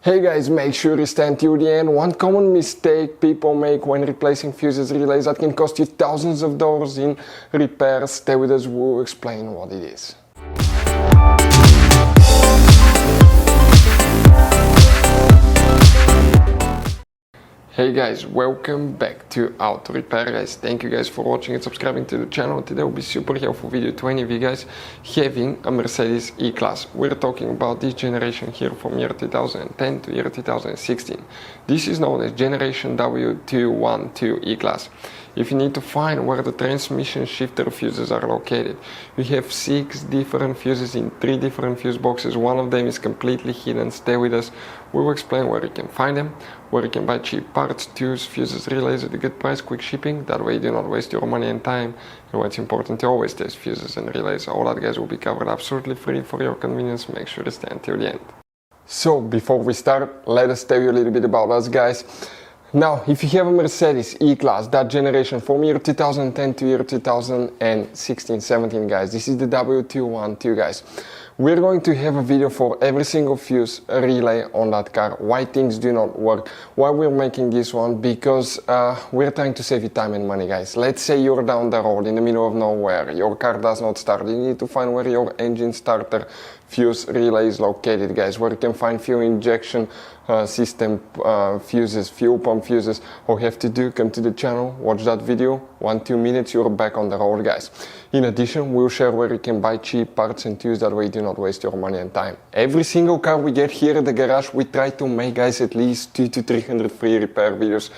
Hey guys, make sure you stand till the end. One common mistake people make when replacing fuses relays that can cost you thousands of dollars in repairs. Stay with us, we'll explain what it is. Hey guys, welcome back to Auto Repair guys. Thank you guys for watching and subscribing to the channel. Today will be super helpful video to any of you guys having a Mercedes E Class. We're talking about this generation here from year 2010 to year 2016. This is known as generation W212 E Class. If you need to find where the transmission shifter fuses are located, we have 6 different fuses in 3 different fuse boxes. One of them is completely hidden. Stay with us. We will explain where you can find them, where you can buy cheap parts, tools, fuses, relays at a good price, quick shipping. That way you do not waste your money and time. And what's important, to always test fuses and relays. All that guys will be covered absolutely free for your convenience. Make sure to stay until the end. So before we start, let us tell you a little bit about us guys. Now, if you have a Mercedes E-Class, that generation from year 2010 to year 2016-17 guys, this is the W212 guys. We're going to have a video for every single fuse relay on that car, why things do not work, why we're making this one, because we're trying to save you time and money guys. Let's say you're down the road in the middle of nowhere, your car does not start, you need to find where your engine starter fuse relay is located guys, where you can find fuel injection system fuses, fuel pump fuses. All you have to do, come to the channel, watch that video, 1-2 minutes, you're back on the road guys. In addition, we'll share where you can buy cheap parts and tools, that way you do not waste your money and time. Every single car we get here at the garage, we try to make guys at least 200 to 300 free repair videos.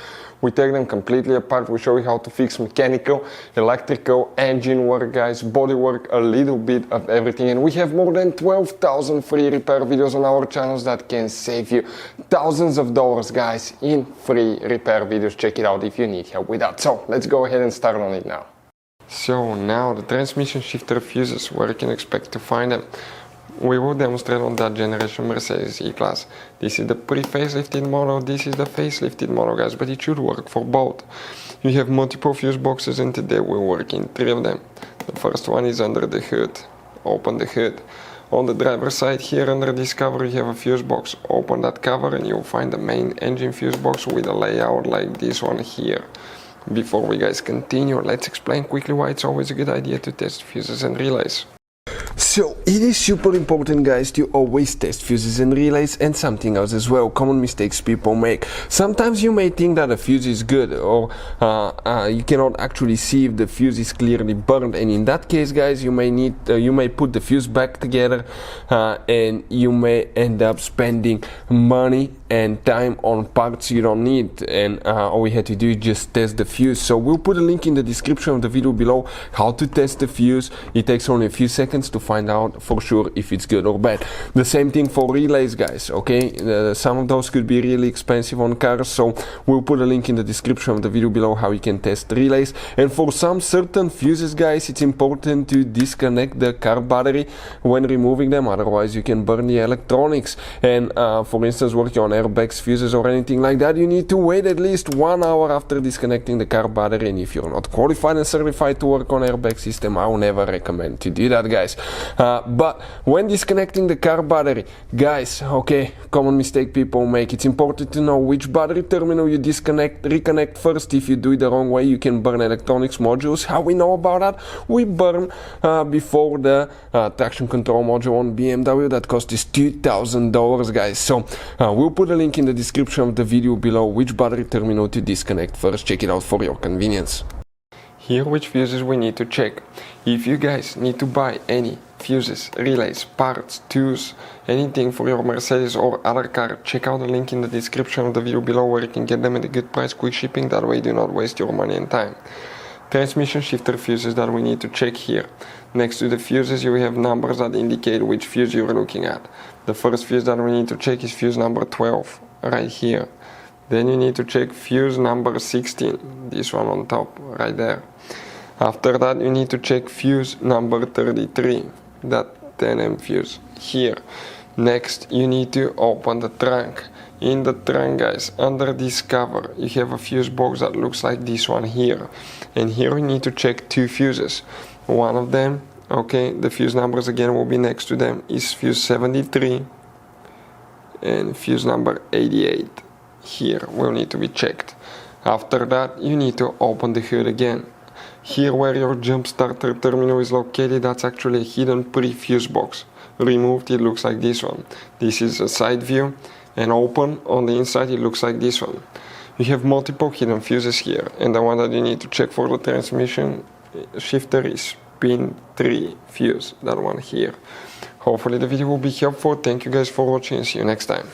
We take them completely apart, we show you how to fix mechanical, electrical, engine work guys, body work, a little bit of everything. And we have more than 12,000 free repair videos on our channels that can save you thousands of dollars guys in free repair videos. Check it out if you need help with that. So let's go ahead and start on it now. So now the transmission shifter fuses, where you can expect to find them. We will demonstrate on that generation Mercedes E-Class. This is the pre-facelifted model, this is the facelifted model guys, but it should work for both. You have multiple fuse boxes and today we'll work in 3 of them. The first one is under the hood. Open the hood. On the driver's side here under this cover you have a fuse box. Open that cover and you'll find the main engine fuse box with a layout like this one here. Before we guys continue, let's explain quickly why it's always a good idea to test fuses and relays. So it is super important guys to always test fuses and relays, and something else as well, common mistakes people make. Sometimes you may think that a fuse is good, or you cannot actually see if the fuse is clearly burned, and in that case guys you may put the fuse back together and you may end up spending money and time on parts you don't need, and all we had to do is just test the fuse. So we'll put a link in the description of the video below how to test the fuse. It takes only a few seconds to find out for sure if it's good or bad. The same thing for relays guys, okay? Some of those could be really expensive on cars, so we'll put a link in the description of the video below how you can test relays. And for some certain fuses guys, it's important to disconnect the car battery when removing them, otherwise you can burn the electronics. And for instance, working on airbags, fuses or anything like that, you need to wait at least 1 hour after disconnecting the car battery. And if you're not qualified and certified to work on airbag system, I will never recommend to do that guys. But when disconnecting the car battery guys, okay, common mistake people make, it's important to know which battery terminal you reconnect first. If you do it the wrong way, you can burn electronics modules. How we know about that? We burn before the traction control module on BMW that cost us $2,000 guys. So we'll put a link in the description of the video below which battery terminal to disconnect first. Check it out for your convenience. Here which fuses we need to check. If you guys need to buy any fuses, relays, parts, tools, anything for your Mercedes or other car, check out the link in the description of the video below where you can get them at a good price, quick shipping, that way you do not waste your money and time. Transmission shifter fuses that we need to check here. Next to the fuses you have numbers that indicate which fuse you're looking at. The first fuse that we need to check is fuse number 12, right here. Then you need to check fuse number 16, this one on top, right there. After that you need to check fuse number 33, that 10M fuse here. Next you need to open the trunk. In the trunk guys, under this cover, you have a fuse box that looks like this one here. And here we need to check 2 fuses. One of them, okay, the fuse numbers again will be next to them, is fuse 73 and fuse number 88 here will need to be checked. After that, you need to open the hood again. Here where your jump starter terminal is located, that's actually a hidden pre-fuse box. Removed, it looks like this one. This is a side view, and open on the inside it looks like this one. You have multiple hidden fuses here, and the one that you need to check for the transmission shifter is pin 3 fuse, that one here. Hopefully the video will be helpful. Thank you guys for watching and see you next time.